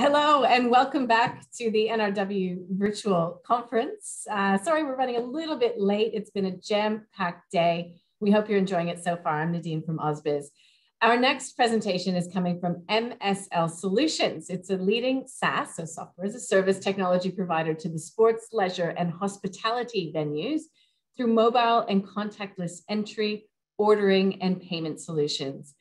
Hello and welcome back to the NRW virtual conference. Sorry, we're running a little bit late. It's been a jam-packed day. We hope you're enjoying it so far. I'm Nadine from AusBiz. Our next presentation is coming from MSL Solutions. It's a leading SaaS, so software as a service technology provider to the sports, leisure, and hospitality venues through mobile and contactless entry, ordering, and payment solutions.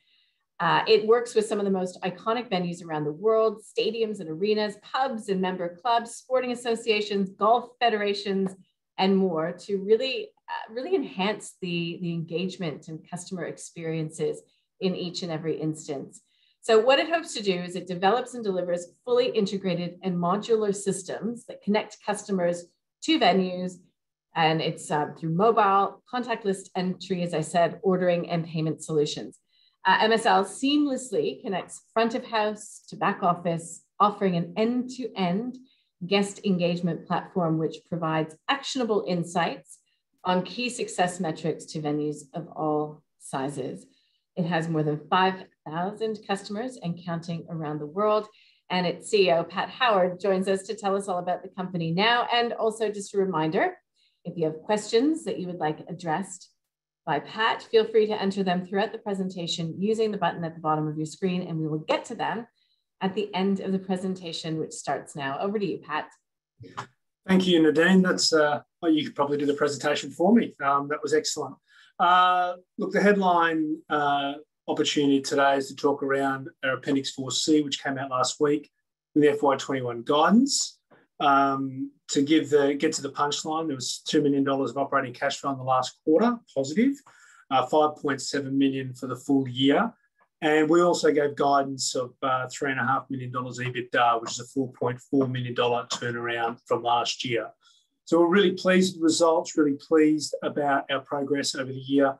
It works with some of the most iconic venues around the world, stadiums and arenas, pubs and member clubs, sporting associations, golf federations, and more to really enhance the engagement and customer experiences in each and every instance. So what it hopes to do is it develops and delivers fully integrated and modular systems that connect customers to venues, and it's through mobile, contactless entry, as I said, ordering and payment solutions. MSL seamlessly connects front of house to back office, offering an end-to-end guest engagement platform, which provides actionable insights on key success metrics to venues of all sizes. It has more than 5,000 customers and counting around the world. And its CEO, Pat Howard, joins us to tell us all about the company now. And also just a reminder, if you have questions that you would like addressed by Pat, feel free to enter them throughout the presentation using the button at the bottom of your screen, and we will get to them at the end of the presentation, which starts now. Over to you, Pat. Thank you, Nadine. That's well, you could probably do the presentation for me. That was excellent. Look, the headline opportunity today is to talk around our Appendix 4C, which came out last week, in the FY21 guidance. To get to the punchline, there was $2 million of operating cash flow in the last quarter, positive, $5.7 million for the full year. And we also gave guidance of $3.5 million EBITDA, which is a $4.4 million turnaround from last year. So we're really pleased with the results, really pleased about our progress over the year.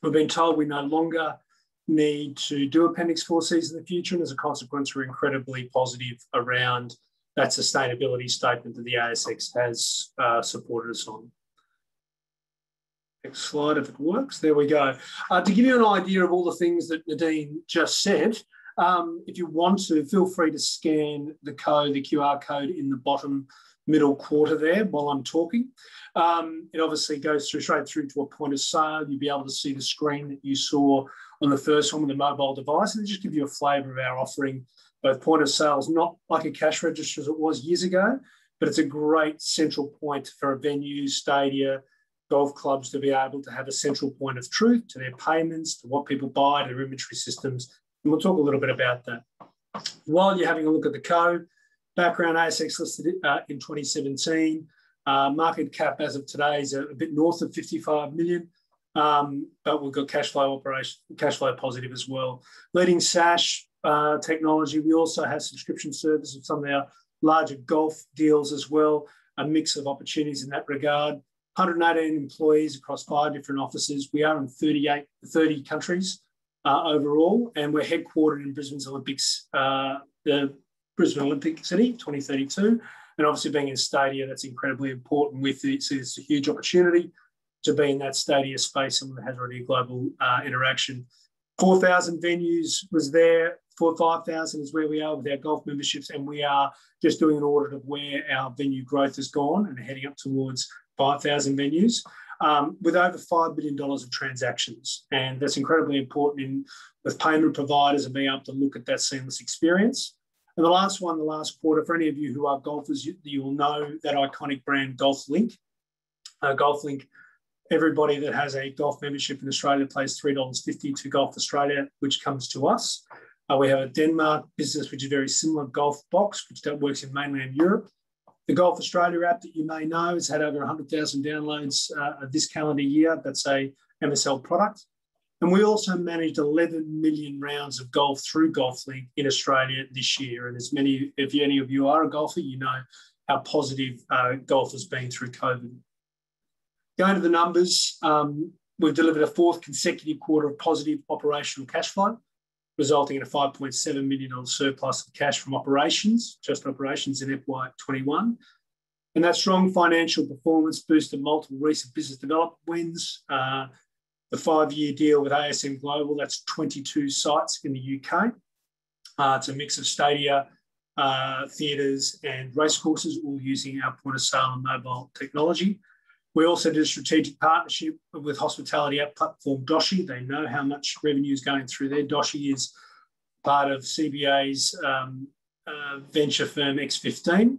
We've been told we no longer need to do Appendix 4Cs in the future, and as a consequence, we're incredibly positive around that sustainability statement that the ASX has supported us on. Next slide, if it works. There we go. To give you an idea of all the things that Nadine just said, if you want to, feel free to scan the QR code in the bottom middle quarter there while I'm talking. It obviously goes straight through to a point of sale. You'll be able to see the screen that you saw on the first one with the mobile device, and just give you a flavour of our offering. Both point of sales, not like a cash register as it was years ago, but it's a great central point for a venue, stadia, golf clubs to be able to have a central point of truth to their payments, to what people buy, to their inventory systems. And we'll talk a little bit about that. While you're having a look at the code, background ASX listed in 2017. Market cap as of today is a bit north of 55 million. But we've got cash flow positive as well. Leading SaaS technology. We also have subscription service of some of our larger golf deals as well, a mix of opportunities in that regard. 118 employees across 5 different offices. We are in 30 countries overall, and we're headquartered in Brisbane's Olympics, the Brisbane Olympic City, 2032. And obviously being in Stadia, that's incredibly important with it. So it's a huge opportunity to be in that Stadia space, and that has already a global interaction. 4,000 venues was there. 5,000 is where we are with our golf memberships, and we are just doing an audit of where our venue growth has gone and heading up towards 5,000 venues with over $5 billion of transactions. And that's incredibly important with payment providers and being able to look at that seamless experience. And the last quarter, for any of you who are golfers, you will know that iconic brand GolfLink. GolfLink, everybody that has a golf membership in Australia pays $3.50 to Golf Australia, which comes to us. We have a Denmark business, which is very similar, Golf Box, which works in mainland Europe. The Golf Australia app that you may know has had over 100,000 downloads this calendar year. That's a MSL product. And we also managed 11 million rounds of golf through GolfLink in Australia this year. And if any of you are a golfer, you know how positive golf has been through COVID. Going to the numbers, we've delivered a 4th consecutive quarter of positive operational cash flow, resulting in a $5.7 million surplus of cash from operations, just operations in FY21. And that strong financial performance boosted multiple recent business development wins. The 5-year deal with ASM Global, that's 22 sites in the UK. It's a mix of Stadia theatres and racecourses, all using our point of sale and mobile technology. We also did a strategic partnership with hospitality app platform Doshi. They know how much revenue is going through there. Doshi is part of CBA's venture firm X15.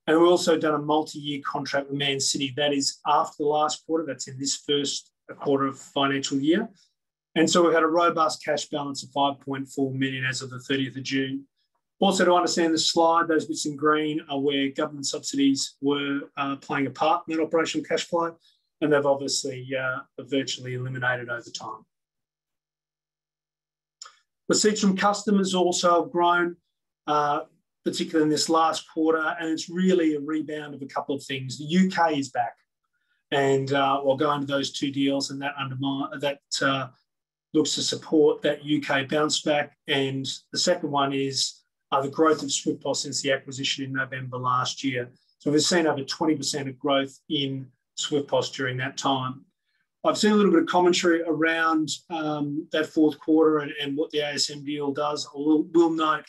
And we've also done a multi-year contract with Man City. That is after the last quarter. That's in this first quarter of financial year. And so we've had a robust cash balance of 5.4 million as of the 30th of June. Also, to understand the slide, those bits in green are where government subsidies were playing a part in that operational cash flow, and they've obviously virtually eliminated over time. Receipts from customers also have grown, particularly in this last quarter, and it's really a rebound of a couple of things. The UK is back, and we'll go into those two deals, and that looks to support that UK bounce back. And the second one is the growth of SwiftPOS since the acquisition in November last year. So we've seen over 20% of growth in SwiftPOS during that time. I've seen a little bit of commentary around that fourth quarter and what the ASM deal does. We'll note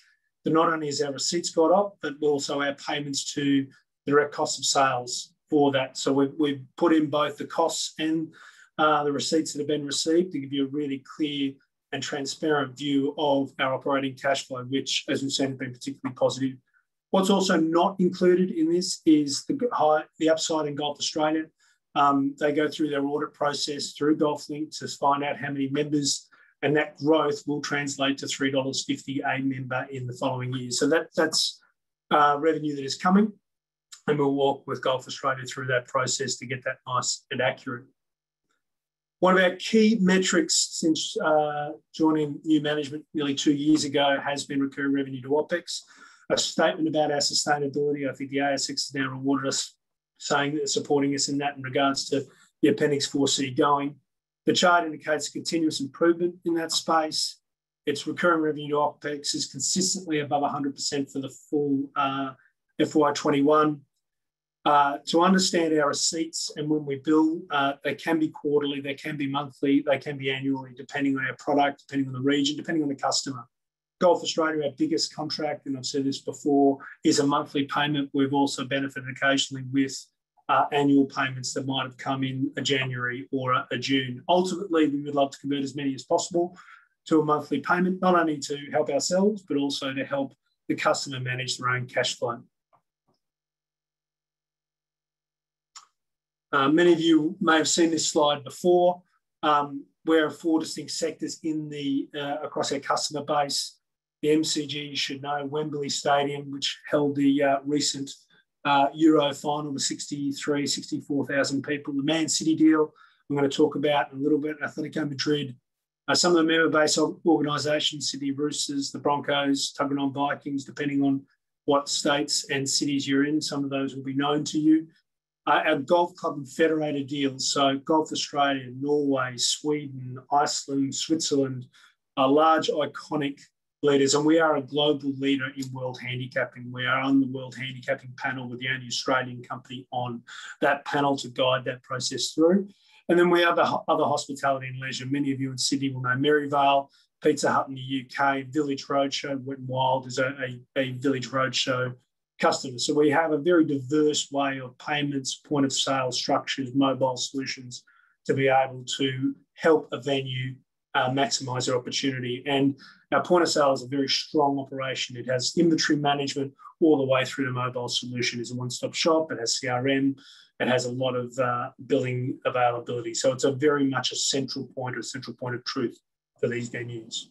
that not only has our receipts got up, but also our payments to the direct cost of sales for that. So we've put in both the costs and the receipts that have been received to give you a really clear and transparent view of our operating cash flow, which, as we've seen, has been particularly positive. What's also not included in this is the upside in Golf Australia. They go through their audit process through GolfLink to find out how many members, and that growth will translate to $3.50 a member in the following year. So that's revenue that is coming, and we'll walk with Golf Australia through that process to get that nice and accurate. One of our key metrics since joining new management nearly 2 years ago has been recurring revenue to OPEX. A statement about our sustainability. I think the ASX has now rewarded us, saying that they're supporting us in that in regards to the Appendix 4C going. The chart indicates continuous improvement in that space. Its recurring revenue to OPEX is consistently above 100% for the full FY21. To understand our receipts and when we bill, they can be quarterly, they can be monthly, they can be annually, depending on our product, depending on the region, depending on the customer. Golf Australia, our biggest contract, and I've said this before, is a monthly payment. We've also benefited occasionally with annual payments that might have come in a January or a June. Ultimately, we would love to convert as many as possible to a monthly payment, not only to help ourselves, but also to help the customer manage their own cash flow. Many of you may have seen this slide before. We're 4 distinct sectors across our customer base. The MCG, you should know, Wembley Stadium, which held the recent Euro final with 64,000 people. The Man City deal, I'm going to talk about in a little bit. Atletico Madrid. Some of the member-based organisations, Sydney Roosters, the Broncos, Tuggeranong Vikings, depending on what states and cities you're in. Some of those will be known to you. Our golf club and federated deals, so Golf Australia, Norway, Sweden, Iceland, Switzerland, are large iconic leaders, and we are a global leader in world handicapping. We are on the world handicapping panel with the only Australian company on that panel to guide that process through. And then we have the other hospitality and leisure. Many of you in Sydney will know Maryvale, Pizza Hut in the UK, Village Roadshow. Wet n Wild is a Village Roadshow customer. So we have a very diverse way of payments, point of sale structures, mobile solutions to be able to help a venue maximise their opportunity. And our point of sale is a very strong operation. It has inventory management all the way through to mobile solution. It's a one-stop shop. It has CRM. It has a lot of billing availability. So it's a very much a central point of truth for these venues.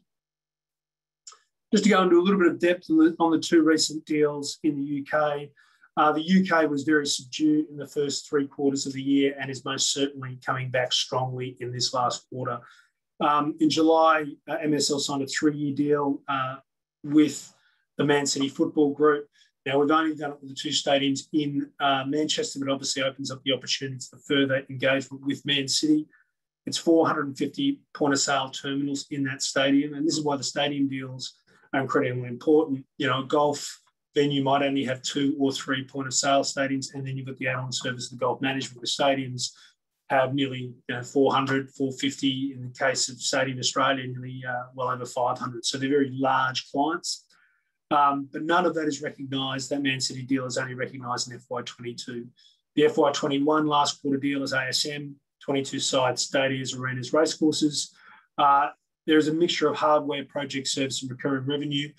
Just to go into a little bit of depth on the 2 recent deals in the UK. The UK was very subdued in the first 3 quarters of the year and is most certainly coming back strongly in this last quarter. In July, MSL signed a 3-year deal with the Man City Football Group. Now, we've only done it with the 2 stadiums in Manchester, but obviously opens up the opportunity for further engagement with Man City. It's 450 point-of-sale terminals in that stadium, and this is why the stadium deals are incredibly important. You know, a golf venue might only have 2 or 3 point-of-sale stadiums, and then you've got the add-on service of the golf management. The stadiums have nearly 400, 450 in the case of Stadium Australia, nearly well over 500. So they're very large clients. But none of that is recognised. That Man City deal is only recognised in FY22. The FY21 last quarter deal is ASM, 22 sites, stadiums, arenas, racecourses. There is a mixture of hardware, project, service, and recurring revenue.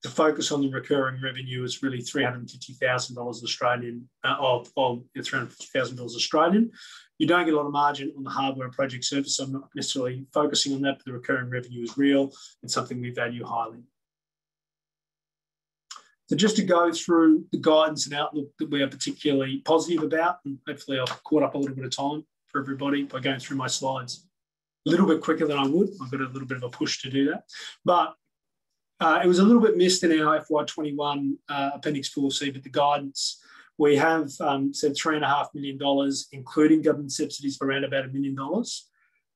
The focus on the recurring revenue is really $350,000 Australian, of $350,000 Australian. You don't get a lot of margin on the hardware and project service, so I'm not necessarily focusing on that, but the recurring revenue is real and something we value highly. So just to go through the guidance and outlook that we are particularly positive about, and hopefully I've caught up a little bit of time for everybody by going through my slides a little bit quicker than I would. I've got a little bit of a push to do that. But it was a little bit missed in our FY21 Appendix 4C, but the guidance, we have said $3.5 million, including government subsidies, for around about $1 million.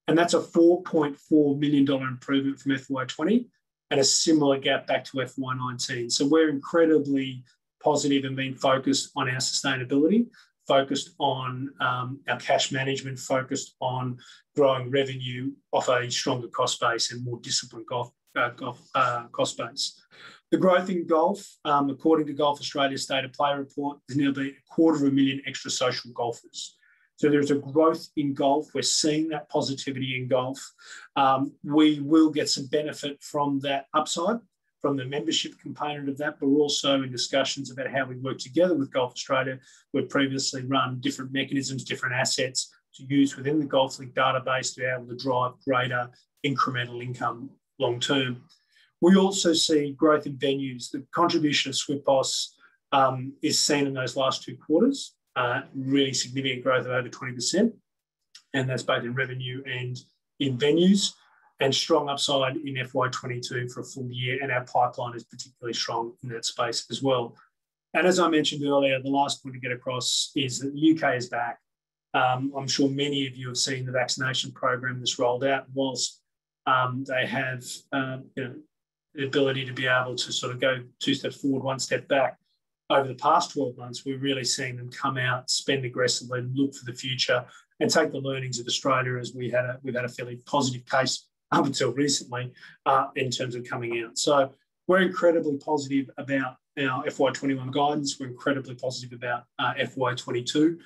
And that's a $4.4 million improvement from FY20 and a similar gap back to FY19. So we're incredibly positive and being focused on our sustainability, focused on our cash management, focused on growing revenue off a stronger cost base and more disciplined cost base. The growth in golf, according to Golf Australia's State of Play report, there's nearly 250,000 extra social golfers. So there's a growth in golf. We're seeing that positivity in golf. We will get some benefit from that upside, from the membership component of that, but we're also in discussions about how we work together with Golf Australia. We've previously run different mechanisms, different assets to use within the GolfLink database to be able to drive greater incremental income long term. We also see growth in venues. The contribution of SwiftBoss is seen in those last 2 quarters, really significant growth of over 20%, and that's both in revenue and in venues, and strong upside in FY22 for a full year, and our pipeline is particularly strong in that space as well. And as I mentioned earlier, the last point to get across is that the UK is back. I'm sure many of you have seen the vaccination program that's rolled out. Whilst they have the ability to be able to sort of go 2 steps forward, 1 step back, over the past 12 months, we're really seeing them come out, spend aggressively, look for the future, and take the learnings of Australia, as we've had a fairly positive case up until recently in terms of coming out. So we're incredibly positive about our FY21 guidance. We're incredibly positive about FY22,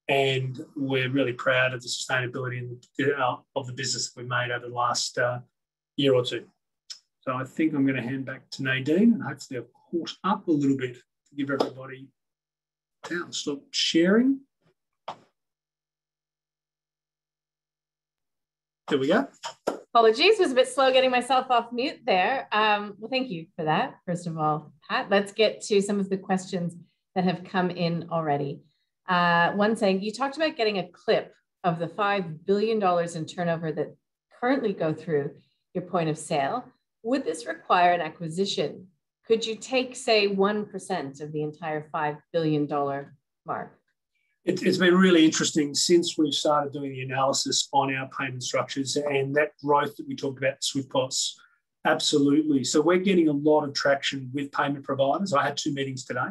and we're really proud of the sustainability of the business that we've made over the last year or two. So I think I'm going to hand back to Nadine, and hopefully I've caught up a little bit to give everybody down. Stop sharing. There we go. Apologies, was a bit slow getting myself off mute there. Well, thank you for that, first of all, Pat. Let's get to some of the questions that have come in already. One saying, you talked about getting a clip of the $5 billion in turnover that currently go through your point of sale. Would this require an acquisition? Could you take, say, 1% of the entire $5 billion mark? It's been really interesting since we've started doing the analysis on our payment structures and that growth that we talked about, SwiftBoss. Absolutely. So we're getting a lot of traction with payment providers. I had 2 meetings today,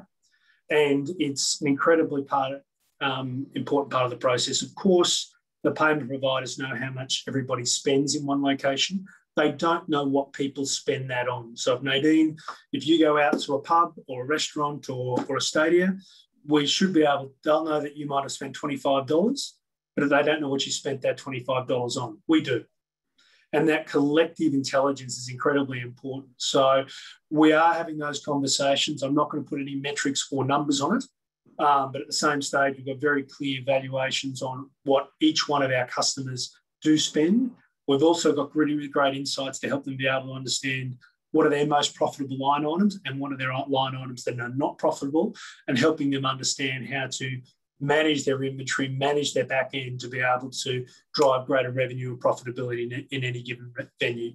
and it's an incredibly important part of the process. Of course, the payment providers know how much everybody spends in one location. They don't know what people spend that on. So Nadine, if you go out to a pub or a restaurant or a stadium, we should be able, they'll know that you might have spent $25, but they don't know what you spent that $25 on. We do. And that collective intelligence is incredibly important. So we are having those conversations. I'm not going to put any metrics or numbers on it, but at the same stage, we've got very clear valuations on what each one of our customers do spend. We've also got really, really great insights to help them be able to understand what are their most profitable line items and what are their line items that are not profitable, and helping them understand how to manage their inventory, manage their back end to be able to drive greater revenue and profitability in any given venue.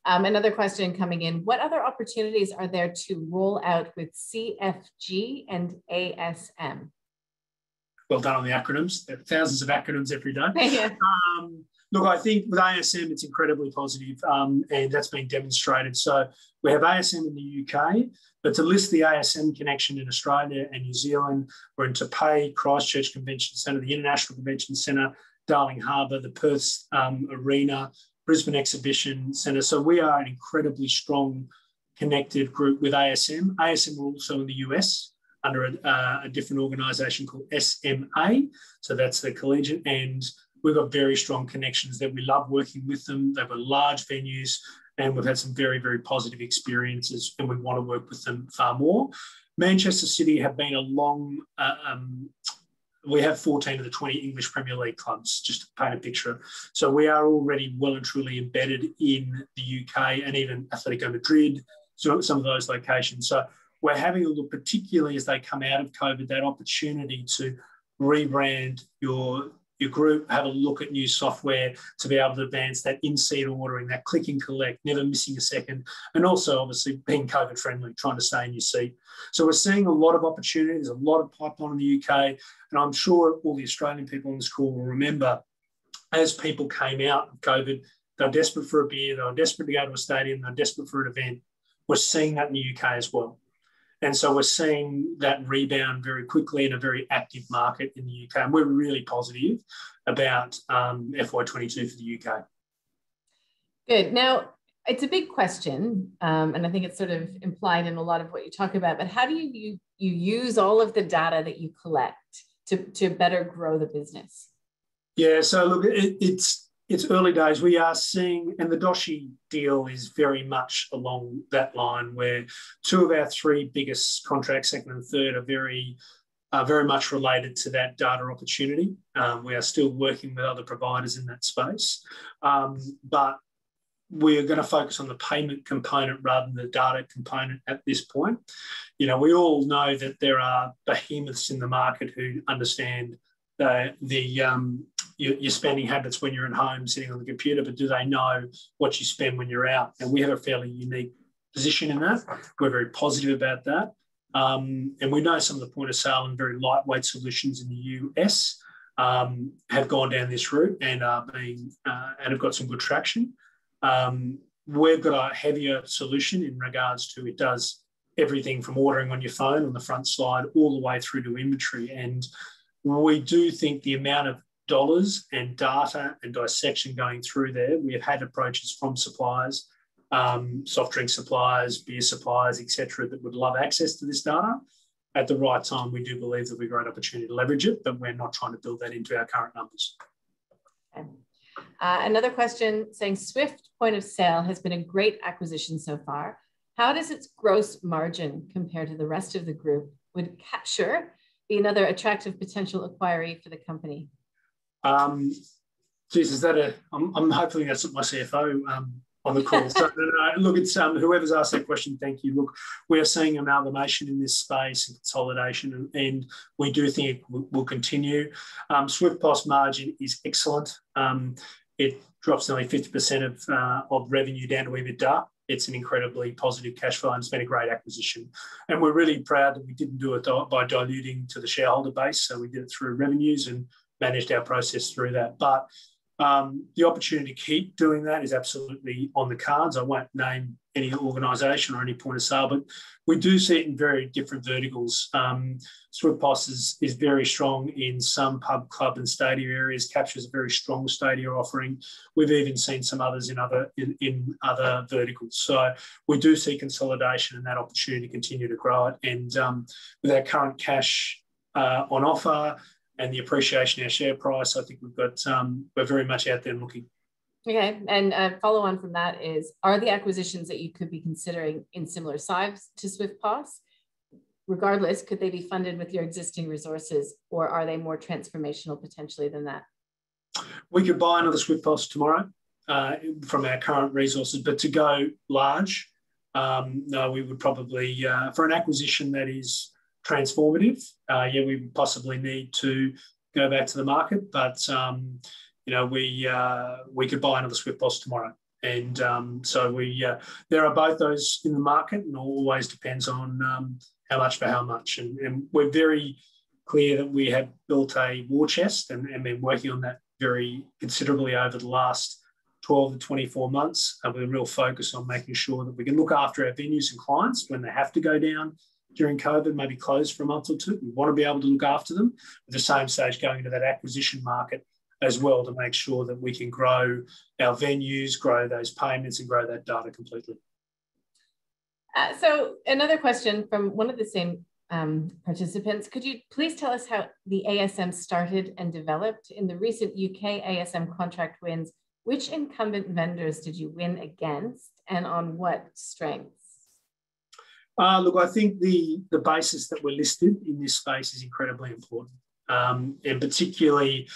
Another question coming in, what other opportunities are there to roll out with CFG and ASM? Well done on the acronyms. There are thousands of acronyms every day. Yeah. Look, I think with ASM, it's incredibly positive, and that's been demonstrated. So we have ASM in the UK, but to list the ASM connection in Australia and New Zealand, we're in Tapei, Christchurch Convention Centre, the International Convention Centre, Darling Harbour, the Perth Arena, Brisbane Exhibition Centre. So we are an incredibly strong connected group with ASM. ASM are also in the US under a different organisation called SMA. So that's the collegiate, and we've got very strong connections there. We love working with them. They've got large venues, and we've had some very, very positive experiences, and we want to work with them far more. Manchester City have been a long, we have 14 of the 20 English Premier League clubs, just to paint a picture. So we are already well and truly embedded in the UK and even Atletico Madrid, so some of those locations. So we're having a look, particularly as they come out of COVID, that opportunity to rebrand your group, have a look at new software to be able to advance that in-seat ordering, that click and collect, never missing a second, and also obviously being COVID friendly, trying to stay in your seat. So we're seeing a lot of opportunities, a lot of pipeline in the UK, and I'm sure all the Australian people on this call will remember as people came out of COVID, they were desperate for a beer, they were desperate to go to a stadium, they were desperate for an event. We're seeing that in the UK as well. And so we're seeing that rebound very quickly in a very active market in the UK. And we're really positive about FY22 for the UK. Good. Now, it's a big question, and I think it's sort of implied in a lot of what you talk about, but how do you use all of the data that you collect to better grow the business? Yeah, so look, it's early days. We are seeing, and the Doshi deal is very much along that line, where two of our three biggest contracts, second and third, are very much related to that data opportunity. We are still working with other providers in that space, but we are going to focus on the payment component rather than the data component at this point. You know, we all know that there are behemoths in the market who understand your spending habits when you're at home sitting on the computer, but do they know what you spend when you're out? And we have a fairly unique position in that. We're very positive about that. And we know some of the point of sale and very lightweight solutions in the US have gone down this route and are being and have got some good traction. We've got a heavier solution in regards to it does everything from ordering on your phone on the front slide all the way through to inventory. And we do think the amount of dollars and data and dissection going through there, we have had approaches from suppliers, soft drink suppliers, beer suppliers, etc., that would love access to this data. At the right time, we do believe that we've got an opportunity to leverage it, but we're not trying to build that into our current numbers. Okay. Another question saying Swift point of sale has been a great acquisition so far. How does its gross margin compare to the rest of the group? Would Capture be another attractive potential acquiree for the company? Geez, is that I'm hopefully that's my CFO on the call. So look, it's whoever's asked that question, thank you. Look, we are seeing amalgamation in this space and consolidation, and we do think it will continue. Swift POS margin is excellent. It drops nearly 50% of revenue down to EBITDA. It's an incredibly positive cash flow, and it's been a great acquisition. And we're really proud that we didn't do it by diluting to the shareholder base. So we did it through revenues and managed our process through that. But the opportunity to keep doing that is absolutely on the cards. I won't name any organisation or any point of sale, but we do see it in very different verticals. Swift POS is very strong in some pub, club and stadium areas. Captures a very strong stadium offering. We've even seen some others in other verticals. So we do see consolidation and that opportunity to continue to grow it. And with our current cash on offer and the appreciation of our share price, I think we're very much out there looking. Okay, and a follow on from that is, are the acquisitions that you could be considering in similar size to Swift POS? Regardless, could they be funded with your existing resources, or are they more transformational potentially than that? We could buy another Swift POS tomorrow from our current resources, but to go large, no, we would probably, for an acquisition that is transformative, we would possibly need to go back to the market, but we could buy another Swift POS tomorrow. And so there are both those in the market, and always depends on how much for how much. And we're very clear that we have built a war chest and been working on that very considerably over the last 12 to 24 months with a real focus on making sure that we can look after our venues and clients when they have to go down during COVID, maybe close for a month or two. We want to be able to look after them. At the same stage, going into that acquisition market as well to make sure that we can grow our venues, grow those payments and grow that data completely. So another question from one of the same participants. Could you please tell us how the ASM started and developed? In the recent UK ASM contract wins, which incumbent vendors did you win against and on what strengths? Look, I think the basis that we're listed in this space is incredibly important. And particularly,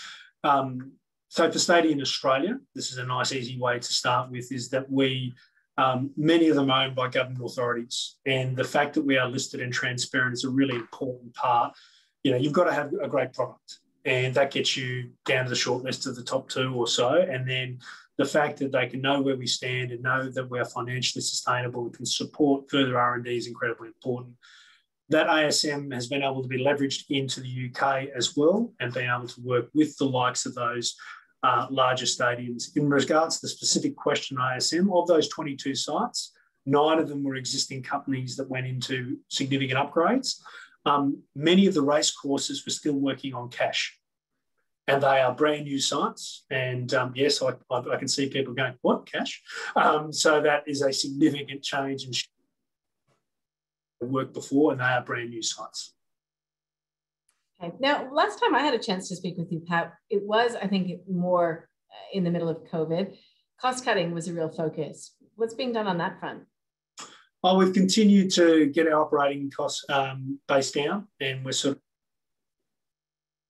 so for Stadium Australia, this is a nice, easy way to start with, is that many of them are owned by government authorities. And the fact that we are listed and transparent is a really important part. You've got to have a great product, and that gets you down to the short list of the top 2 or so. And then the fact that they can know where we stand and know that we're financially sustainable and can support further R&D is incredibly important. That ASM has been able to be leveraged into the UK as well, and being able to work with the likes of those larger stadiums. In regards to the specific question ISM, of those 22 sites, 9 of them were existing companies that went into significant upgrades. Many of the race courses were still working on cash, and they are brand new sites. And yes, I can see people going, what, cash? So that is a significant change in work before, and they are brand new sites. Okay. Now, last time I had a chance to speak with you, Pat, it was, I think, more in the middle of COVID. Cost cutting was a real focus. What's being done on that front? Oh, we've continued to get our operating costs base down, and we're sort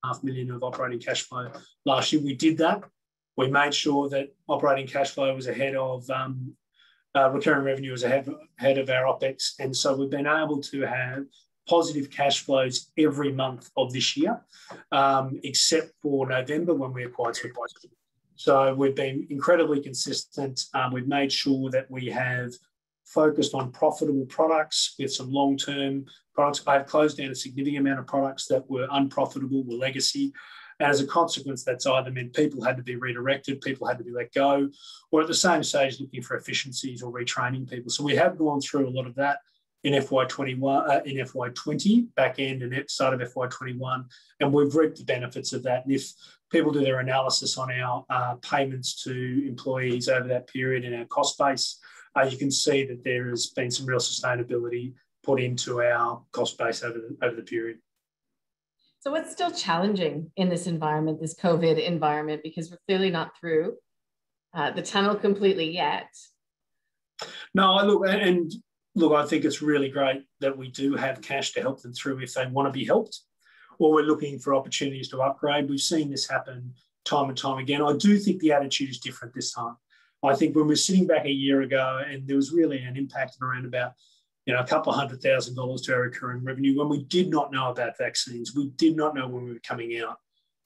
of $500,000 of operating cash flow. Last year we did that. We made sure that operating cash flow was ahead of recurring revenue, was ahead of our OPEX. And so we've been able to have positive cash flows every month of this year, except for November when we acquired Supply. So we've been incredibly consistent. We've made sure that we have focused on profitable products with some long-term products. I've closed down a significant amount of products that were unprofitable, were legacy. And as a consequence, that's either meant people had to be redirected, people had to be let go, or at the same stage looking for efficiencies or retraining people. So we have gone through a lot of that in FY21, in FY20, back end and start of FY21, and we've reaped the benefits of that. And if people do their analysis on our payments to employees over that period and our cost base, you can see that there has been some real sustainability put into our cost base over the period. So what's still challenging in this environment, this COVID environment, because we're clearly not through the tunnel completely yet? No, look, I think it's really great that we do have cash to help them through if they want to be helped, or we're looking for opportunities to upgrade. We've seen this happen time and time again. I do think the attitude is different this time. I think when we're sitting back a year ago and there was really an impact of around about a couple of $100,000 to our recurring revenue, when we did not know about vaccines, we did not know when we were coming out.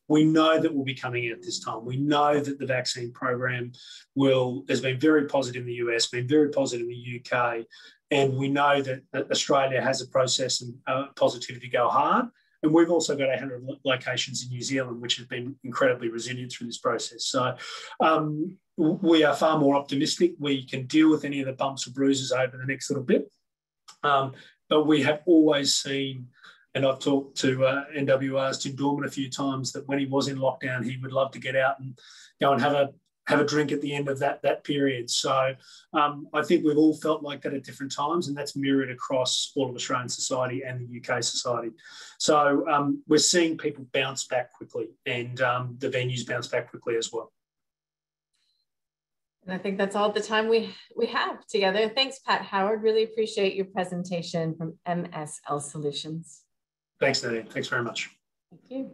We know that we'll be coming out this time. We know that the vaccine program has been very positive in the US, been very positive in the UK, and we know that Australia has a process and positivity to go hard. And we've also got 800 locations in New Zealand, which have been incredibly resilient through this process. So we are far more optimistic. We can deal with any of the bumps or bruises over the next little bit. But we have always seen, and I've talked to NWR's Tim Dorman a few times, that when he was in lockdown, he would love to get out and go and have a drink at the end of that period. So I think we've all felt like that at different times, and that's mirrored across all of Australian society and the UK society. So we're seeing people bounce back quickly, and the venues bounce back quickly as well. And I think that's all the time we have together. Thanks, Pat Howard. Really appreciate your presentation from MSL Solutions. Thanks, Nadine. Thanks very much. Thank you.